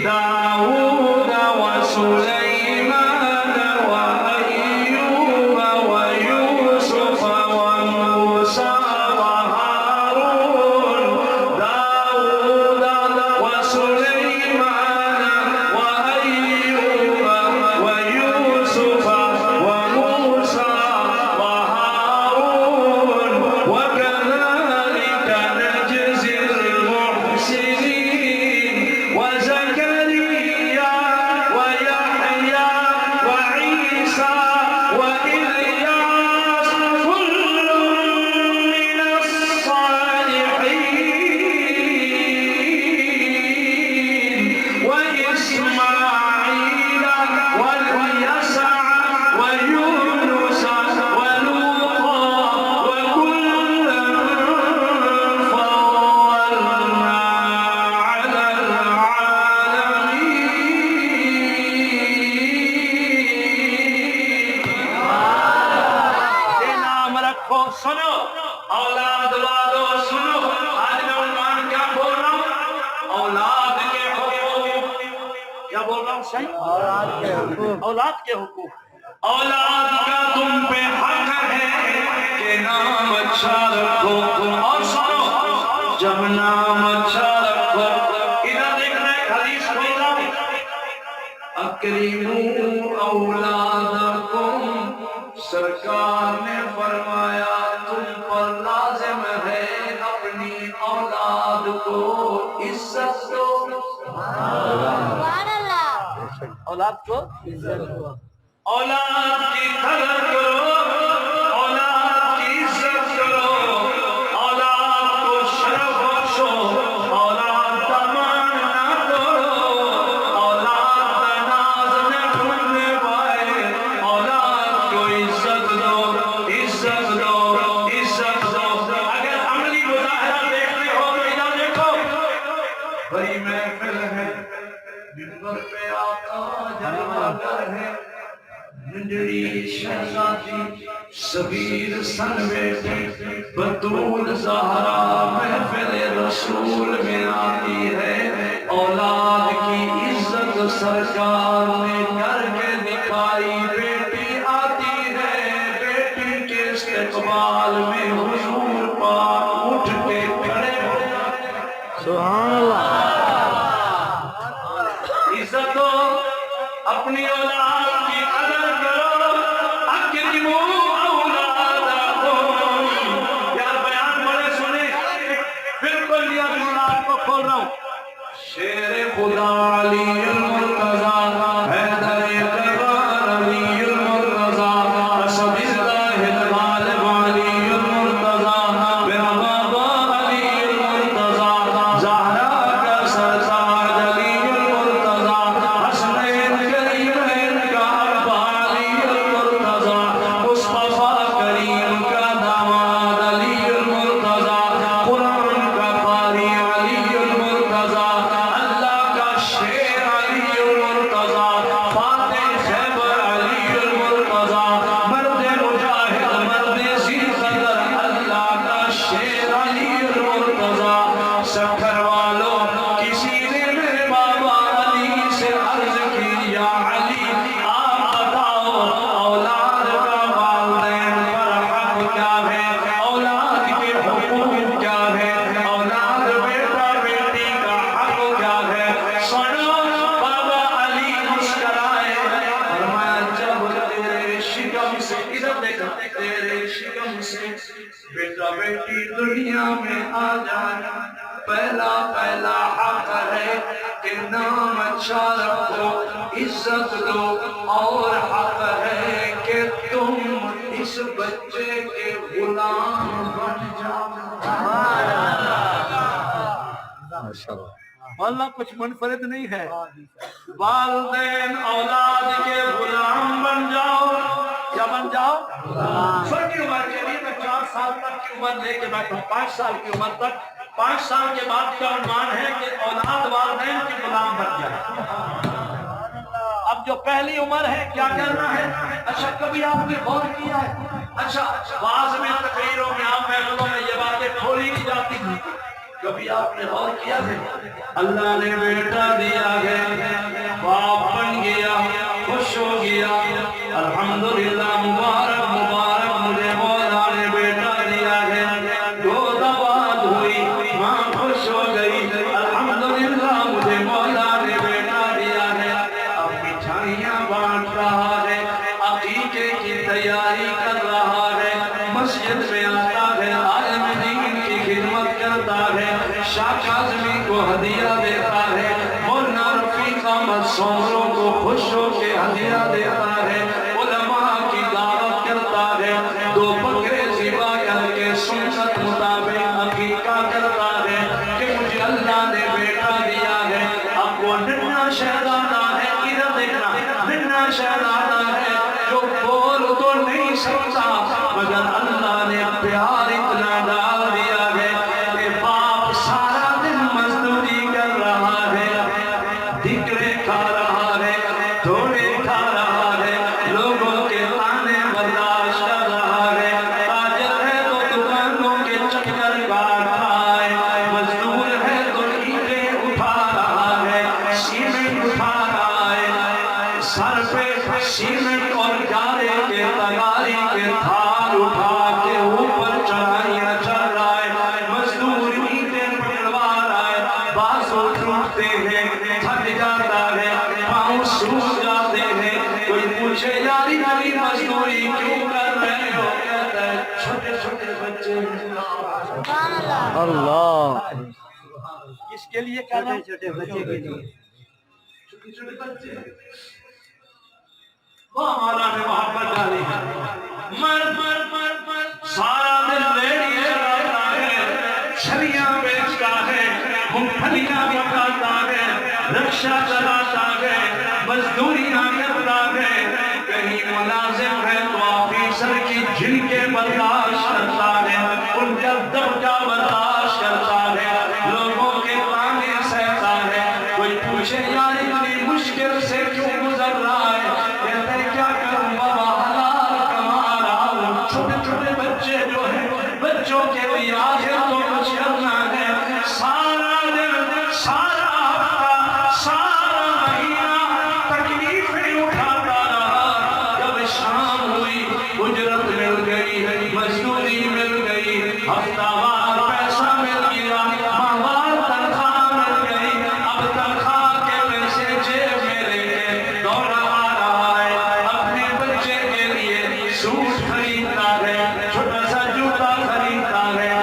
داود وسليمان وأيوب ويوسف وموسى وهارون داود وسليمان وأيوب ويوسف وموسى وهارون وكذلك نجزي المحسنين وزكريا ويحيى وعيسى وإلياس كل من الصالحين وإسماعيل واليسع ويونس ولوطا وكلا فضلنا على العالمين. یہ نام رکھو سنو اولاد والو سنو آج میں عنوان کیا بول رہا ہوں اولاد کے حقوق کیا بول رہا ہوں صحیح اولاد کے حقوق اولاد کا تم پہ حق ہے کہ نام اچھا رکھو اور سنو جب نام اچھا رکھو ادھر دیکھنا ایک حدیث بول رہا ہوں اکریموا اولادکم سرکار نے فرمایا تم پر لازم ہے اپنی اولاد کو عزت دو اولاد کو اولاد کی قدر کرو اولاد کی عزت کرو اولاد کو شرف بخشو اولاد کا مان نہ توڑو اولاد کا ناز نہ ڈھونڈنے پائے اولاد کو عزت دو عزت دو عزت دو اگر عملی مظاہرہ دیکھتے ہو تو ادھر دیکھو بڑی محفل ہے منبر پہ آقا جلوگر ہے منڈری شہزادی سبیر سن بیٹے بطول زہرا محفل رسول میں آتی ہے اولاد کی عزت سرکار نے کر کے دکھائی بیٹی آتی ہے بیٹی کے استقبال میں حضور پاک اٹھ کے کھڑے ہو جاتے ہیں سبحان اللہ عزت دو اپنی اولاد کی قدر کرو اکرموا اولادکم یار بیان بڑے سنے بالکل یہ اولاد کو کھول رہا ہوں شیر خدا علی المرتضی حیدر کرار علی المرتضی اسد اللہ الغالب علی المرتضی میرا بابا علی المرتضی زہرا کا سرتاج علی المرتضی حسنین کریمین کا ابا علی المرتضی مصطفیٰ کریم کا داماد علی المرتضی قرآن کا قاری علی المرتضی اللہ کا شیر علی المرتضی فاتح خیبر علی المرتضی مرد مجاہد مرد ذی قدر اللہ کا شیر علی المرتضی سکھر والوں کسی نے میرے بابا علی سے عرض کی یا علی آپ بتاؤ اولاد کا والدین پر حق کیا ہے اولاد کے حقوق کیا ہے اولاد بیٹا بیٹی کا حق کیا ہے سنو بابا علی مسکرائے فرمایا جب تیرے شکم سے ادھر دیکھا تیرے شکم سے بیٹا بیٹی دنیا میں آ جائے پہلا حق ہے کہ نام اچھا رکھو عزت دو اور حق ہے کہ تم اس بچے کے غلام بن جاؤ اللہ کچھ منفرد نہیں ہے والدین اولاد کے غلام بن جاؤ کیا بن جاؤ چھوٹی عمر کے لیے میں 4 سال تک کی عمر لے کے بیٹھا ہوں 5 سال کی عمر تک 5 سال کے بعد کا عنوان ہے کہ اولاد والدین کے غلام بن جائے اب جو پہلی عمر ہے کیا کرنا ہے اچھا کبھی آپ نے غور کیا ہے اچھا بعض میں تقریروں میں عام محفلوں میں یہ باتیں کھولی نہیں جاتی تھی کبھی آپ نے غور کیا ہے اللہ نے بیٹا دیا ہے معصوموں کو خوش ہو کے ہدیہ دیتا ہے، علماء کی دعوت کرتا ہے، 2 بکرے ذبح کر کے سنت مطابق عقیقہ کرتا ہے کہ مجھے اللہ نے بیٹا دیا ہے۔ اب وہ ننھا شہزادہ ہے، ادھر دیکھنا، ننھا شہزادہ ہے جو بول تو نہیں سکتا، مگر اللہ نے پیار اتنا ڈال دیا ہے کہ باپ سارا دن مزدوری کر رہا ہے، ٹھیکرے کھا رہا ہے، تھوڑے کھا رہا ہے، لوگوں کے طعنے برداشت کر رہا ہے، تاجر ہے تو دکانوں کے چکر کاٹتا ہے، مزدور ہے تو اینٹیں اٹھا رہا ہے، سیمنٹ اٹھا رہا ہے، سر پہ سیمنٹ اور گارے کے تگاری کے تھار اٹھا کے اوپر چڑھائیاں چڑھ رہا ہے، مزدور اینٹیں پکڑوا رہا ہے، بازو ٹوٹتے ہیں، تھک جاتا ہے، پاؤں سوج جاتے ہیں، کوئی پوچھے یاری نبی مزدوری کیوں کر رہے ہو؟ کہتا ہے چھوٹے چھوٹے بچے اللہ کس کے لیے کر رہا ہوں؟ چھوٹے بچے کے لیے، چھوٹے چھوٹے بچے وہ ہمارا نے وہاں پر ڈالی ہے، مرد سارا دن ریڑھی چلاتا ہے، چھلیاں بیچتا ہے، مونگ پھلیاں پکاتا ہے، رکشہ چلاتا ہے، مزدوریاں کرتا ہے، کہیں ملازم ہے تو آفیسر کی جھنکے برداشت کرتا ہے، ان کا دبکا برداشت کرتا ہے، لوگوں کے طعنے سہتا ہے، کوئی پوچھے یار اتنی مشکل سے کیوں گزر رہا ہے؟ کہتے ہیں کیا کروں بابا حلال کما رہا ہوں، چھوٹے چھوٹے بچے جو ہیں بچوں کے لیے آخر تو کچھ کرنا ہے، سارا دن سارا ہفتہ سارا مہینہ تکلیفیں اٹھاتا رہا، جب شام ہوئی اجرت مل گئی، مزدوری مل گئی، ہفتہ وار پیسہ مل گیا، ماہوار تنخواہ مل گئی، اب تنخواہ کے پیسے جیب میں لے کے دوڑا آ رہا ہے، اپنے بچے کے لیے سوٹ خریدتا ہے، چھوٹا سا جوتا خریدتا ہے،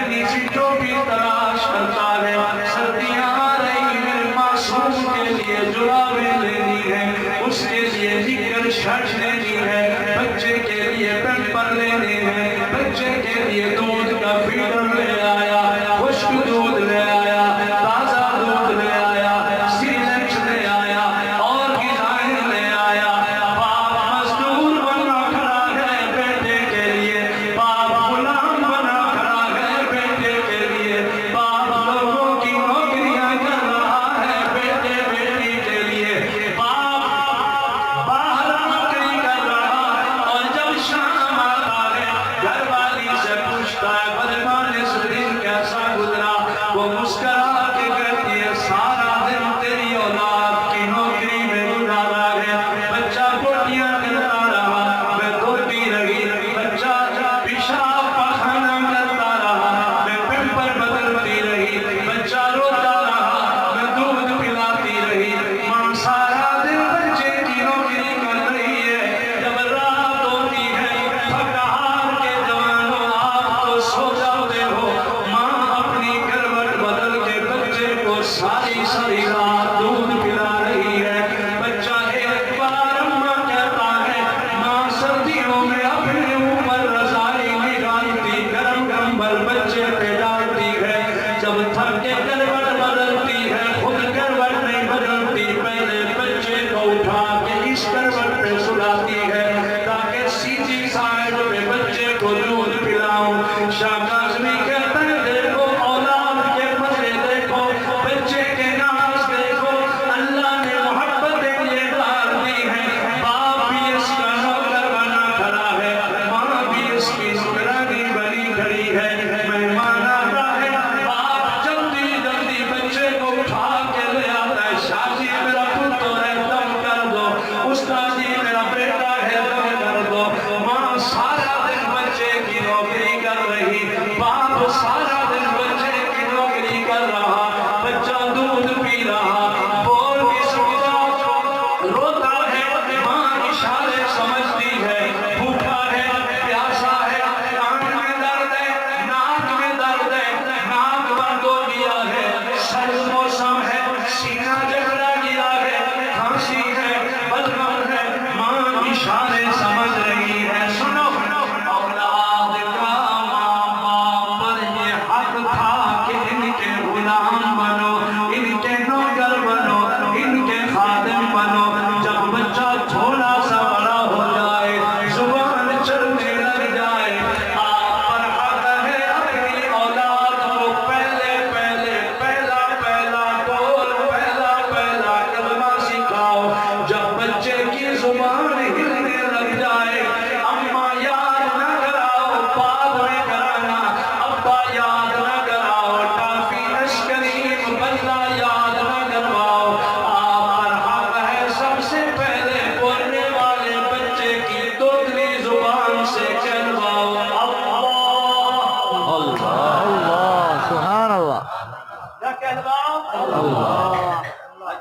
نئی سی ٹوپی تلاش کرتا ہے، سردیاں آ رہی میرے معصوم کے لیے جرابیں لینی ہے، اس کے لیے نکر شرٹ لینی ہے، بچے کے لیے پیمپر لینے ہیں، بچے کے لیے دودھ کا فیڈر لے آیا، خشک دودھ لے آیا، تازہ دودھ لے آیا، سیلیکس لے آیا، اور غذائیں لے آیا، باپ مزدور بنا کھڑا ہے بیٹے کے لیے، باپ غلام بنا کھڑا ہے بیٹے کے لیے، باپ لوگوں کی نوکریاں کر رہا ہے بیٹے بیٹی کے لیے، باپ باہر مکئی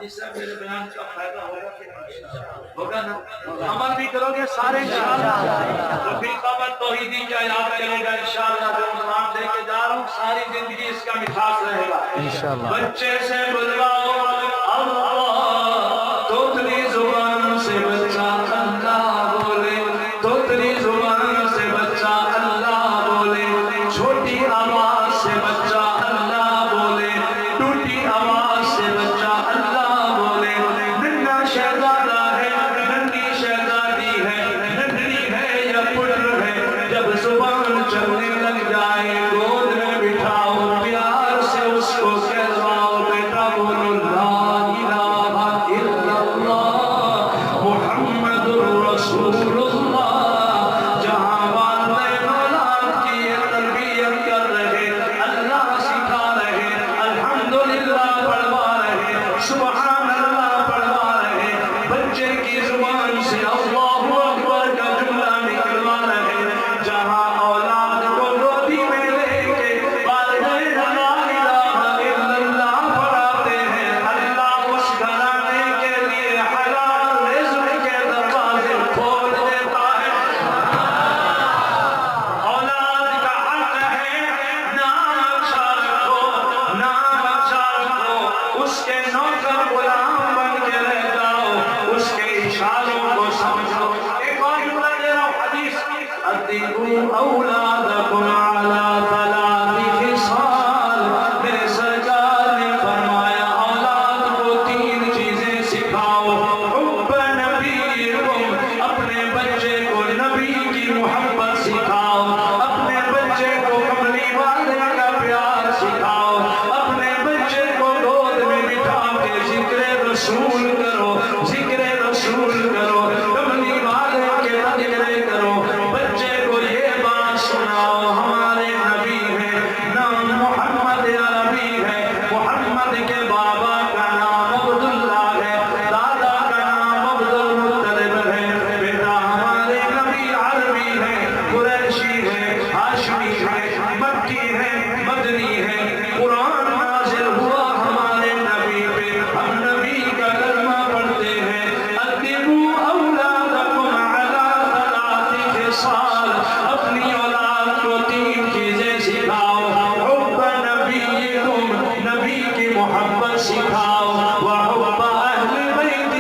حاجی صاحب میرے بیان کا فائدہ ہوگا کہ نہیں؟ ہوگا نا؟ عمل بھی کرو گے سارے انشاءاللہ؟ تو پھر قبر توحیدی کا یاد کرے گا انشاءاللہ جو نام دے کے جا رہا ہوں ساری زندگی اس کا مٹھاس رہے گا انشاءاللہ بچے سے بلواؤ اللہ توتلی زبان سے بچہ اللہ بولے توتلی زبان سے بچہ اللہ بولے چھوٹی آواز سے بچہ اللہ بولے ٹوٹی آواز سے بچہ اللہ بولے ننھا شہزادہ ہے ننھی شہزادی ہے ننھی ہے یا پٹر ہے جب زبان چلنے لگ جائے گود میں بٹھاؤ پیار سے اس کو کہلواؤ بیٹا بولو لا الہ الا اللہ محمد رسول اللہ جہاں والدین اولاد کی یہ تربیت کر رہے اللہ سکھا رہے الحمدللہ پڑھوا رہے سبحان اللہ پڑھوا رہے بچے کی زبان سے اللہ اکبر کا جملہ نکلوا رہے جہاں اولاد کو گودی میں لے کے والدین لا الہ الا اللہ پڑھاتے ہیں اللہ اس گھرانے کے لیے حلال رزق کے دروازے کھول دیتا ہے اولاد کا حق ہے نام اچھا رکھو نام اچھا رکھو اس کے نوکر غلام بن کے رہ جاؤ اس کے اشاروں کو سمجھو ایک اور جملہ دے رہا ہوں حدیث ادبوا اولادکم علی ثلاث خصال میرے سرکار نے فرمایا اولاد کو 3 چیزیں سکھاؤ حب نبیکم اپنے بچے کو نبی کی محبت سکھاؤ اپنے بچے کو کملی والے کا پیار سکھاؤ اپنے بچے کو گود میں بٹھا کے ذکر رسول کرو ذکر رسول کرو کملی والے کے ذکر کرو بچے کو یہ بات سناؤ ہمارے نبی ہے نام محمد عربی ہے محمد کے بابا کا نام عبداللہ ہے دادا کا نام عبد المطلب ہے بیٹا ہمارے نبی عربی ہے قریشی ہے ہاشمی ہے مکی ہے مدنی ہے قرآن نازل ہوا ہمارے نبی پہ ہم نبی کا کلمہ پڑھتے ہیں ادبوا اولادکم علی ثلاث خصال اپنی اولاد کو 3 چیزیں سکھاؤ حب نبیکم نبی کی محبت سکھاؤ وحب اہل بیتہ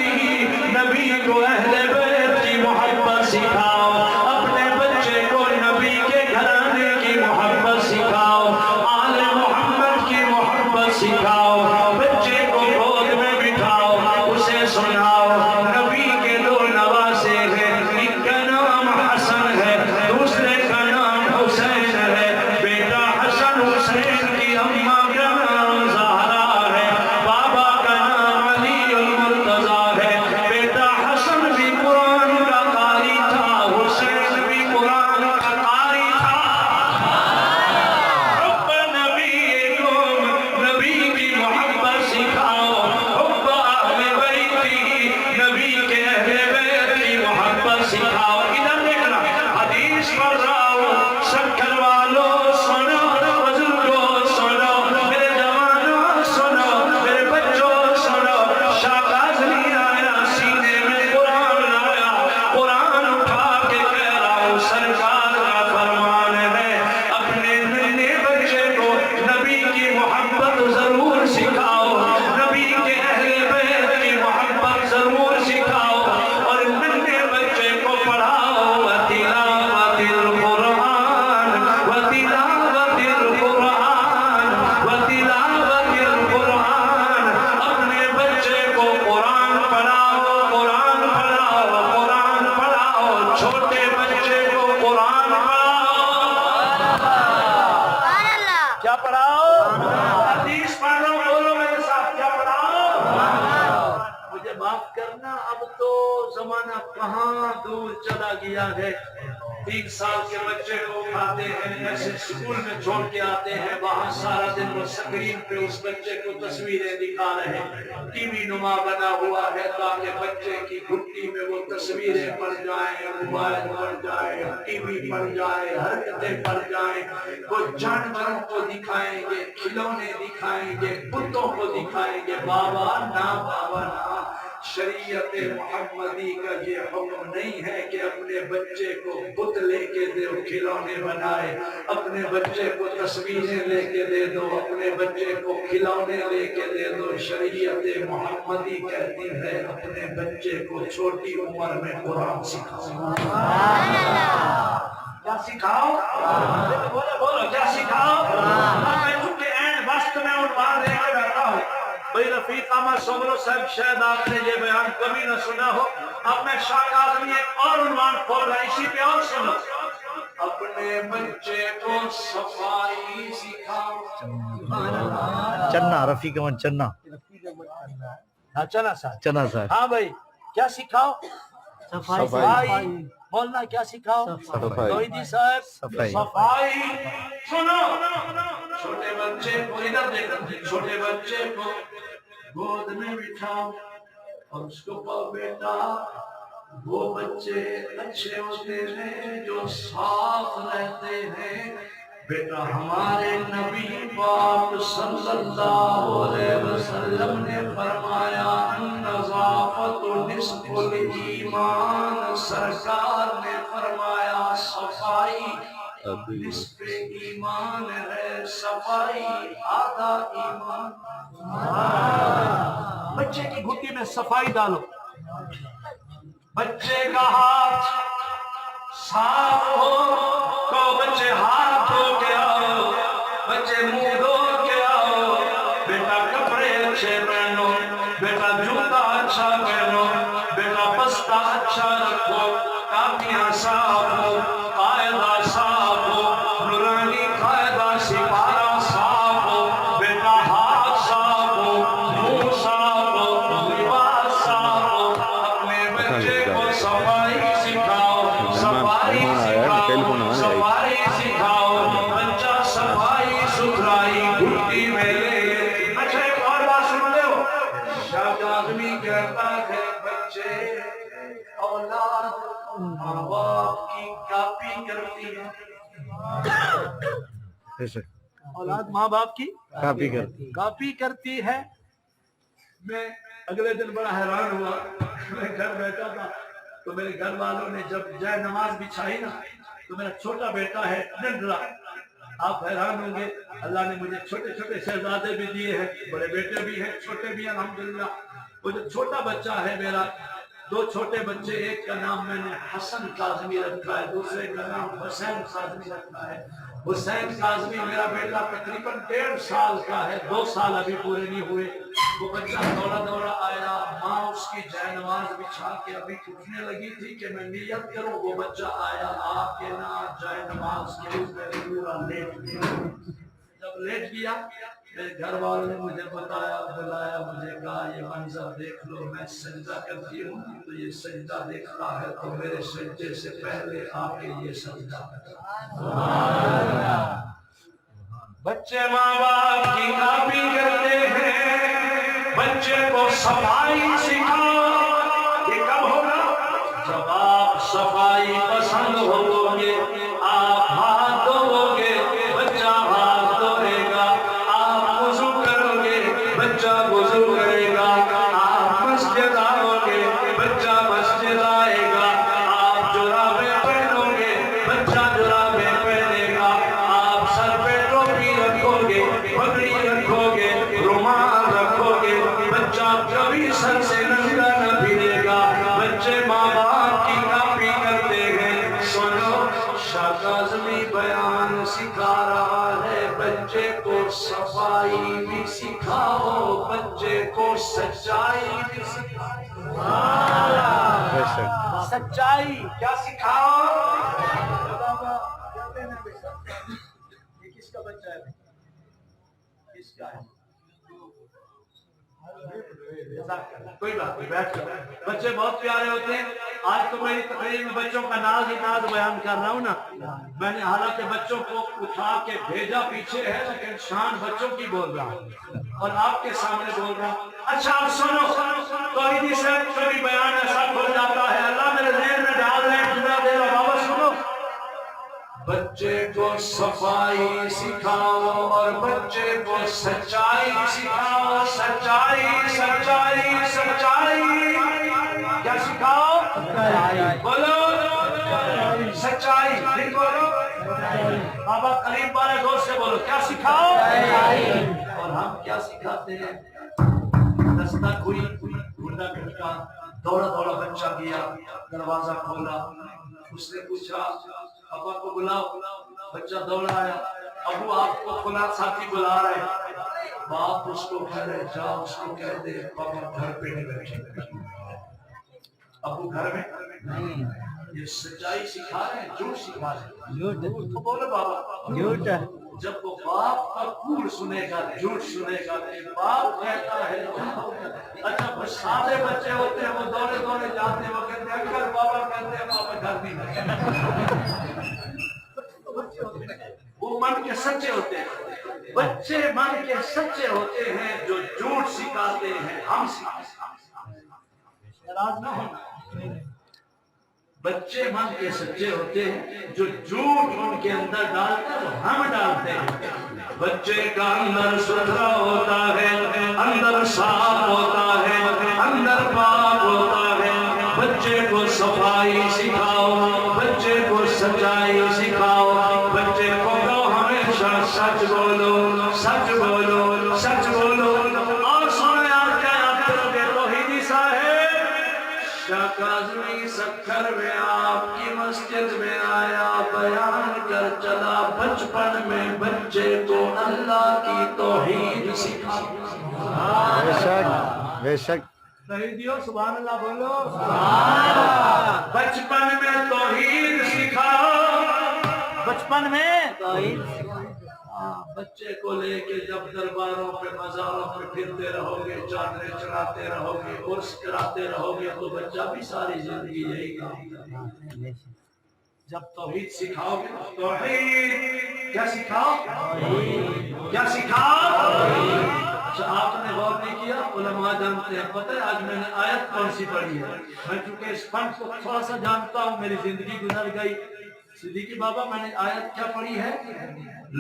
نبی کو اہل بیت کی محبت سکھاؤ اپنے بچے کو نبی کے گھرانے کی محبت سکھاؤ آل محمد کی محبت سکھاؤ بچے کو گود میں بٹھاؤ اسے سناؤ نبی کے 2 نواسے ہیں ایک کا نام حسن ہے دوسرے کا نام حسین ہے بیٹا حسن حسین کی اماں کا نام زہرا ہے بابا کا نام علی المرتضیٰ ہے بیٹا حسن بھی قرآن کا قاری تھا حسین بھی قرآن کا قاری تھا حب نبیکم نبی کی محبت سکھاؤ حب اہل بیتہ نبی کے اہل بیت کی محبت سکھاؤ ادھر دیکھنا حدیث پڑھ رہا ہوں سب گھر والوں سنو بزرگوں سنو میرے جوانوں سنو میرے بچوں سنو شاہباز نہیں آیا سینے میں قرآن لایا قرآن اٹھا کے کہہ رہا ہوں سرکار کا فرمان ہے اپنے ننھے بچے کو نبی کی محبت ضرور سکھاؤ نبی کے اہل بیت کی محبت ضرور سکھاؤ اور ننھے بچے کو پڑھاؤ وتلاوت القرآن وتلاوت القرآن وتلاوت القرآن اپنے بچے کو قرآن پڑھاؤ قرآن پڑھاؤ قرآن پڑھاؤ چھوٹے بچے کو قرآن پڑھاؤ کیا پڑھاؤ حدیث پڑھ رہا ہوں بولو میرے ساتھ کیا پڑھاؤ مجھے معاف کرنا اب تو زمانہ کہاں دور چلا گیا ہے 3 سال کے بچے کو اٹھاتے ہیں، ایسے اسکول میں چھوڑ کے آتے ہیں، وہاں سارا دن وہ اسکرین پہ اس بچے کو تصویریں دکھا رہے ہیں، ٹی وی نما بنا ہوا ہے تاکہ بچے کی گھٹی میں وہ تصویریں پڑ جائیں، موبائل پڑ جائے، ٹی وی پڑ جائے، حرکتیں پڑ جائیں، وہ جانوروں کو دکھائیں گے، کھلونے دکھائیں گے، بتوں کو دکھائیں گے، بابا نا بابا نا۔ شریعت محمدی کا یہ حکم نہیں ہے کہ اپنے بچے کو بت لے کے دو، کھلونے بنائے، اپنے بچے کو تصویریں لے کے دے دو، اپنے بچے کو کھلونے لے کے دے دو۔ شریعت محمدی کہتی ہے اپنے بچے کو چھوٹی عمر میں قرآن سکھاؤ۔ کیا سکھاؤ؟ بولو بولو کیا سکھاؤ؟ میں چونکہ اینڈ وقت میں عنوان لے کے بیٹھا ہوں، بھئی رفیق احمد سغرو صاحب شاید آپ نے یہ بیان کبھی نہ سنا ہو، اب میں شاہ کاظمی ایک اور عنوان کھول رہا اسی پہ اور سنو۔ اپنے بچے کو صفائی سکھاؤ۔ چنا رفیق احمد چنا، ہاں چنا صاحب، چنا صاحب، ہاں بھائی کیا سکھاؤ؟ صفائی بولنا، کیا سکھاؤ؟ صفائی، توحیدی صاحب صفائی، صفائی۔ سنو، چھوٹے بچے کو ادھر دیکھو، چھوٹے بچے کو گود میں بٹھاؤ اور اس کو کہو بیٹا وہ بچے اچھے ہوتے ہیں جو صاف رہتے ہیں، بیٹا ہمارے نبی پاک صلی اللہ علیہ وسلم نے فرمایا نظافت نصف الایمان، سرکار نے فرمایا صفائی نصف ایمان ہے، صفائی آدھا ایمان۔ بچے کی گھٹی میں صفائی ڈالو، بچے کا ہاتھ صاف ہو تو بچے ہاتھ دھو کے آؤ، بچے منہ دھو کے آؤ، بیٹا کپڑے اچھے پہنو، بیٹا جوتا اچھا پہنو، بیٹا بستہ اچھا رکھو، کاپیاں صاف ہو، قاعدہ صاف ہو، نورانی قاعدہ سپارہ صاف ہو، بیٹا ہاتھ صاف ہو، منہ صاف ہو، لباس صاف ہو۔ اپنے بچے کو صفائی سکھاؤ، صفائی سکھاؤ، صفائی سکھاؤ، بچہ صفائی ستھرائی گھٹی میں لے۔ اچھا ایک اور بات سن لے ہو، شاہ کاظمی کہتا ہے بچے اولاد ماں باپ کی کاپی کرتی ہے، اولاد ماں باپ کی کاپی کرتی ہے۔ میں اگلے دن بڑا حیران ہوا، میں گھر بیٹھا تھا تو میرے گھر والوں نے جب جائے نماز بچھائی نا تو میرا چھوٹا بیٹا ہے ننھرا، آپ حیران ہوں گے اللہ نے مجھے چھوٹے چھوٹے شہزادے بھی دیے ہیں، بڑے بیٹے بھی ہیں، چھوٹے بھی ہیں الحمدللہ۔ وہ جو چھوٹا بچہ ہے میرا، 2 چھوٹے بچے، ایک کا نام میں نے حسن کاظمی رکھا ہے، دوسرے کا نام حسین کاظمی رکھا ہے۔ حسین کاظمی میرا بیٹا تقریباً 1.5 سال کا ہے، 2 سال ابھی پورے نہیں ہوئے۔ وہ بچہ دوڑا دوڑا آیا، ماں اس کی جائے نماز بچھا کے ابھی اٹھنے لگی تھی کہ میں نیت کروں، وہ بچہ آیا آ کے نہ جائے نماز کے اوپر پورا لیٹ گیا۔ جب لیٹ گیا میرے گھر والوں نے مجھے بتایا، بلایا، مجھے کہا یہ منظر دیکھ لو، میں سجدہ کرتی ہوں تو یہ سجدہ دیکھتا ہے تو میرے سجدے سے پہلے آ کے یہ سجدہ کرتا۔ بچے ماں باپ کی کاپی کرتے ہیں، بچے کو صفائی سکھاؤ۔ یہ کب ہوگا؟ جب آپ صفائی پسند ہو گے، آپ ہاتھ دھو گے، بچہ ہاتھ دھوے گا، آپ وضو کرو گے، بچہ وضو کرے گا، آپ مسجد آؤ گے، بچہ مسجد آئے گا، آپ جرابیں پہنو گے، بچہ جرابیں پہنے گا، آپ سر پہ ٹوپی رکھو گے، پگڑی رکھو گے، رومال رکھو گے، بچہ کبھی سر سے ننگا نہ پھرے گا۔ بچے ماں باپ کی کاپی کرتے ہیں۔ سنو، شاہ کاظمی بیان سکھا رہا ہے بچے کو صفائی بھی سکھاؤ، بچے کو سچائی بھی سکھاؤ۔ سچائی کیا سکھاؤ؟ یہ کس کا بچہ ہے؟ کس کا ہے؟ کوئی بات نہیں، بیٹھ کر۔ بچے بہت پیارے ہوتے ہیں، آج تو میری تقریر میں بچوں کا ناز ہی ناز بیان کر رہا ہوں نا. میں نے حالانکہ بچوں کو اٹھا کے بھیجا پیچھے ہے لیکن شان بچوں کی بول رہا ہوں اور آپ کے سامنے بول رہا ہوں. اچھا آپ سنو توحیدی سے کبھی بیان ایسا کھل جاتا ہے اللہ میرے ذہن میں ڈال رہے ہیں جملہ دے رہا بابا سنو. بچے کو صفائی سکھاؤ اور بچے کو سچائی سکھاؤ. سچائی سچائی سچائی کیا سکھاؤ؟ بولو سچائی. نہیں بولو بابا قریب والے دوست سے بولو کیا سکھاؤ. اور ہم کیا سکھاتے ہیں؟ دستک ہوئی گھنڈا کھٹکا دوڑا دوڑا بچہ گیا دروازہ کھولا اس نے پوچھا ابا کو بلاؤ. بچہ دوڑا آیا ابو آپ کو فلاں ساتھی بلا رہے. باپ اس کو کہہ رہے جا اس کو کہہ دے پاپا گھر پہ نہیں بیٹھے. ابو گھر میں نہیں. یہ سچائی سکھا رہے ہیں جھوٹ سکھا رہے ہیں. بولو بابا جھوٹ. جب وہ باپ کا کوڑ سنے گا جھوٹ سنے گا باپ کہتا ہے. اچھا بس سادے بچے ہوتے ہیں وہ دوڑے دوڑے جاتے ہیں وہ کہتے ہیں اگر بابا کہتے ہیں پاپا گھر نہیں بیٹھے. وہ من کے سچے ہوتے ہیں. بچے من کے سچے ہوتے ہیں جو جھوٹ سکھاتے ہیں ہم سکھاتے ہیں. ناراض نہ ہونا. بچے من کے سچے ہوتے ہیں جو جھوٹ ان کے اندر ڈالتے ہیں ہم ڈالتے ہیں. بچے کا اندر ستھرا ہوتا ہے اندر صاف ہوتا ہے اندر پاک ہوتا ہے. بچے کو صفائی سکھاؤ بچے کو سچائی سکھاؤ. بچے کو ہمیشہ سچ بولو سچ بولو سچ بولو. اور سنیں آپ کیا یاد کرو گے توحیدی صاحب شاہ کاظمی سکھر میں آپ کی مسجد میں آیا بیان کر چلا بچپن میں بچے کو اللہ کی توحید سکھا. بے شک بے شک. توحیدیو سبحان اللہ بولو. بچپن میں توحید سکھا. بچپن میں توحید بچے کو لے کے جب درباروں پہ مزاروں پہ پھرتے رہو گے چادریں چڑھاتے رہو گے عرس کراتے رہو گے تو بچہ بھی ساری زندگی یہی کام. جب توحید سکھاؤ گے توحید کیا سکھاؤ کیا سکھاؤ. اچھا آپ نے غور نہیں کیا علماء جانتے ہیں. پتہ ہے آج میں نے آیت کون سی پڑھی ہے. میں چونکہ اس فن کو تھوڑا سا جانتا ہوں میری زندگی گزر گئی. صدیقی بابا میں نے آیت کیا پڑھی ہے.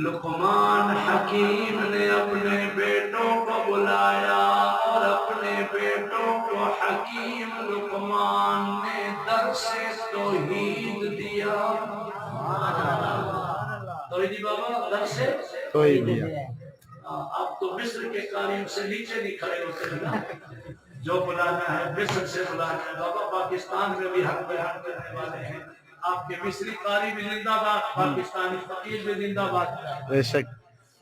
لقمان حکیم نے اپنے بیٹوں کو بلایا اور اپنے بیٹوں کو حکیم لقمان نے درس توحید دیا. توحیدی بابا درس توحید دیا. آپ تو مصر کے قارئ سے نیچے نہیں کھڑے ہوتے نا. جو بلانا ہے مصر سے بلانا ہے. بابا پاکستان میں بھی حق بیان کرنے والے ہیں. آپ کے مصری قاری بھی زندہ باد پاکستانی فقیر بھی زندہ باد. بے شک.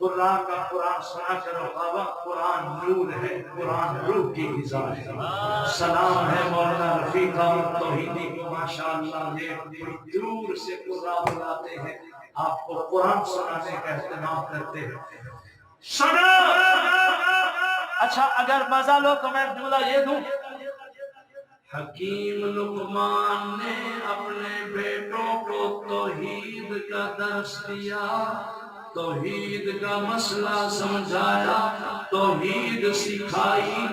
قرآن کا قرآن سنا کرو بابا. قرآن نور ہے قرآن روح کی غذا ہے. سلام ہے مولانا رفیق احمد توحیدی کو ماشاءاللہ یہ دور سے قرآن بلاتے ہیں آپ کو قرآن سنانے کا اہتمام کرتے ہیں. سنا. اچھا اگر مزہ لو تو میں جملہ یہ دوں. حکیم لقمان نے اپنے بیٹوں کو توحید کا درس دیا توحید کا مسئلہ سمجھایا توحید سکھائی.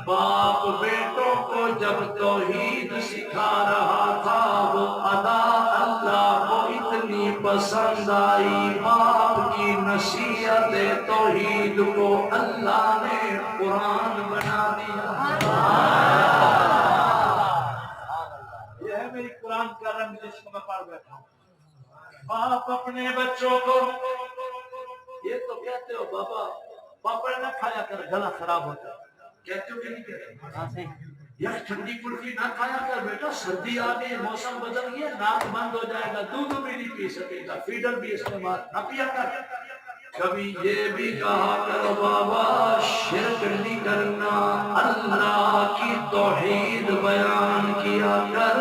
باپ بیٹوں کو جب توحید سکھا رہا تھا وہ ادا اللہ کو اتنی پسند آئی. باپ کی نصیحت توحید کو اللہ نے قرآن بنا دیا. میری قرآن کا رنگ جس کو میں پڑھ بیٹھا ہوں. باپ اپنے بچوں کو یہ تو کہتے ہو بابا پاپڑ نہ کھایا کر گلا خراب ہوتا ہے. کہتے ہو کہ نہیں کہتے. یار ٹھنڈی کلفی نہ کھایا کر بیٹا سردی آ گئی موسم بدل گیا ناک بند ہو جائے گا دودھ بھی نہیں پی سکے گا فیڈر بھی استعمال نہ پیا کر. کبھی یہ بھی کہا کرو بابا شرک نہیں کرنا اللہ کی توحید بیان کیا کر.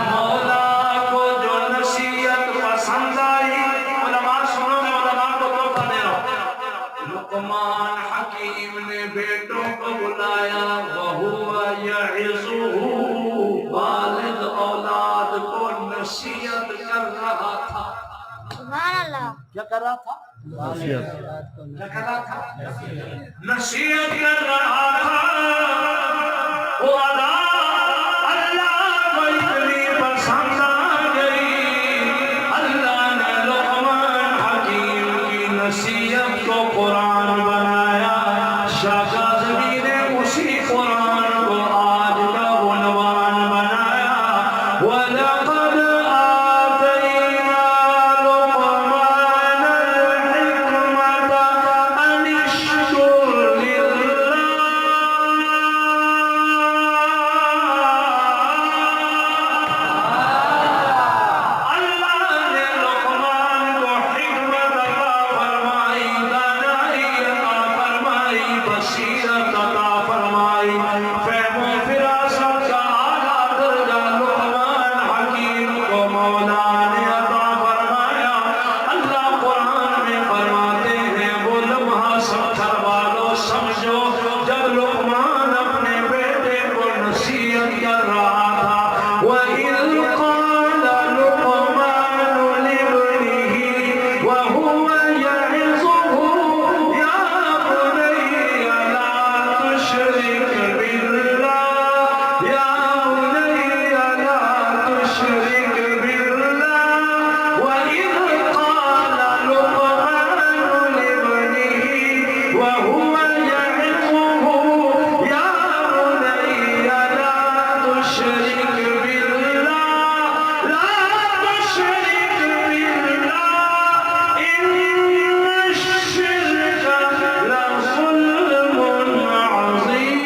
مولا کو جو نصیحت پسند آئی علماء سنو میں علماء کو توفہ دے رہا ہوں. لقمان حکیم نے بیٹوں کو بلایا وَهُوَ يَعِظُهُ کیا کر رہا تھا؟ کیا کر رہا تھا؟ نصیحت کر رہا تھا. وہ ادا اللہ کو اتنی پسند آ گئی. اللہ نے لقمان حکیم کی نصیحت کو قرآن بنایا. شاہ کاظمی نے اسی قرآن کو آج کا عنوان بنایا. وَلَقَدْ آتَيْنَا لُقْمَانَ الْحِكْمَةَ أَنِ اشْكُرْ لِلَّهِ. اللہ نے لقمان کو حکمت عطا فرمائی، دانائی عطا فرمائی، بصیرت عطا فرمائی، فہم و فراست کا اعلیٰ درجہ لقمان حکیم کو مولا نے عطا فرمایا. اللہ قرآن میں فرماتے ہیں وہ لمحہ سمجھر والو سمجھو جب لقمان اپنے بیٹے کو نصیحت کر رہا تھا. وَإِذْ قَالَ لُقْمَانُ لِابْنِهِ وَهُوَ يَعِظُهُ يَا بُنَيَّ لَا تُشْرِكْ بِاللَّهِ يَا بُنَيَّ لَا تُشْرِكْ بِاللَّهِ. وَإِذْ قَالَ لُقْمَانُ لِابْنِهِ وَهُوَ يَعِظُهُ يَا بُنَيَّ لَا تُشْرِكْ بِاللَّهِ لَا تُشْرِكْ بِاللَّهِ إِنَّ الشِّرْكَ لَظُلْمٌ عَظِيمٌ.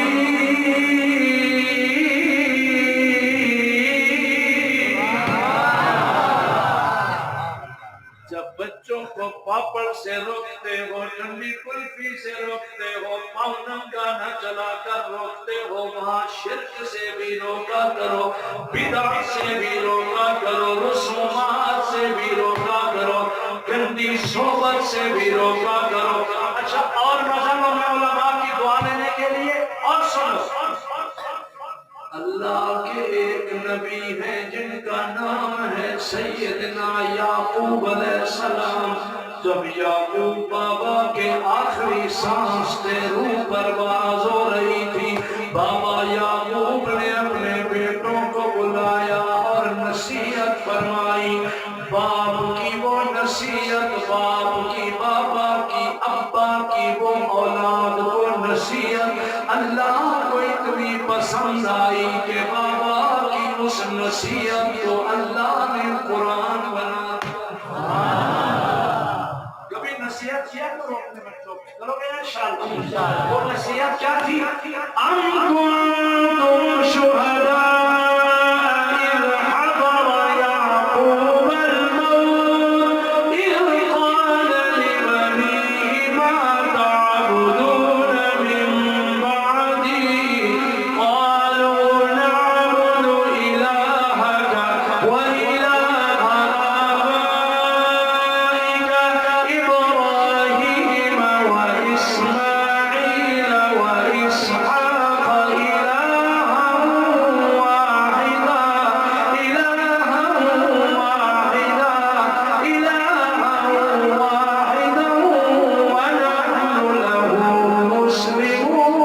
جب بچوں کو پاپڑ سے روکتے ہو، ٹھنڈی کلفی سے روکتے ہو، پاؤنم گانا چلا کر روکتے ہو، وہاں شرک سے بھی روکا کرو، بدعت سے بھی روکا کرو، رسومات سے بھی روکا کرو، گندی صحبت سے بھی روکا کرو. اچھا اور مذہبوں میں علماء کی دعا لینے کے لیے اور سنو، اللہ کے ایک نبی ہیں جن کا نام ہے سیدنا یعقوب علیہ السلام. جب یعقوب بابا کے آخری سانس سے روح پرواز ہو رہی تھی، بابا یعقوب نے اپنے بیٹوں کو بلایا اور نصیحت فرمائی. باپ کی وہ نصیحت، باپ کی، بابا کی، ابا کی وہ اولاد کو نصیحت اللہ کو اتنی پسند آئی کہ بابا کی اس نصیحت کو اللہ نے قرآن بنا. کبھی نصیحت کیا کرو اپنے بچوں کو، کرو گے انشاءاللہ. وہ نصیحت کیا تھی؟ ام کنتم شہداء اذ حضر یعقوب الموت اذ قال لبنیہ ما تعبدون من بعدی قالوا نعبد الہک وإلہ آبائک إبراہیم وإسماعیل وإسحاق إلہا واحدا ونحن له مسلمون.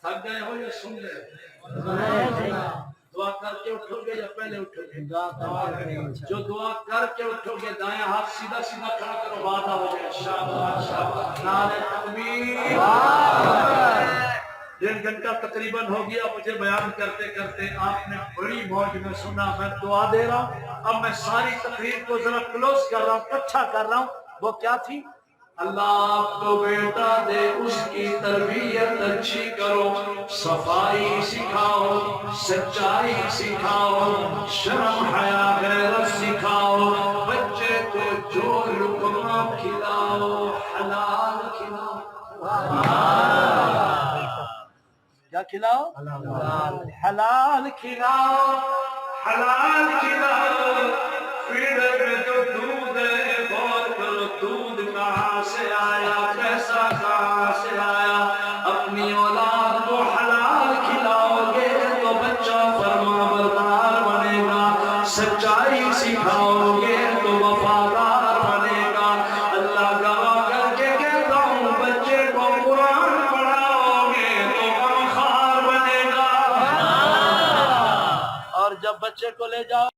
تھک گئے ہو یا سن گئے؟ دعا کر کے اٹھو گے یا پہلے اٹھو گے؟ جو دعا کر کے اٹھو گے دائیں ہاتھ سیدھا سیدھا کھڑا کرو، وعدہ ہو جائے. شاباش شاباش، نعرہ تکبیر. 1.5 گھنٹہ تقریباً ہو گیا مجھے بیان کرتے کرتے. آپ نے بڑی موج میں سنا. میں دعا دے رہا ہوں. اب میں ساری تقریر کو ذرا کلوز کر رہا ہوں، اچھا کر رہا ہوں. وہ کیا تھی؟ اللہ آپ کو بیٹا دے، اس کی تربیت اچھی کرو، صفائی سکھاؤ، سچائی سکھاؤ، شرم حیا غیرت سکھاؤ. بچے کو جو لقمہ کھلاؤ حلال کھلاؤ. کیا کھلاؤ؟ حلال کھلاؤ، حلال کھلاؤ. پیڑے میں جو دودھ ہے غور کرو، دودھ کہاں سے آیا، پیسہ کہاں سے آیا. اپنی اولاد کو حلال کھلاؤ گے تو بچہ فرما بچے کو لے جاؤ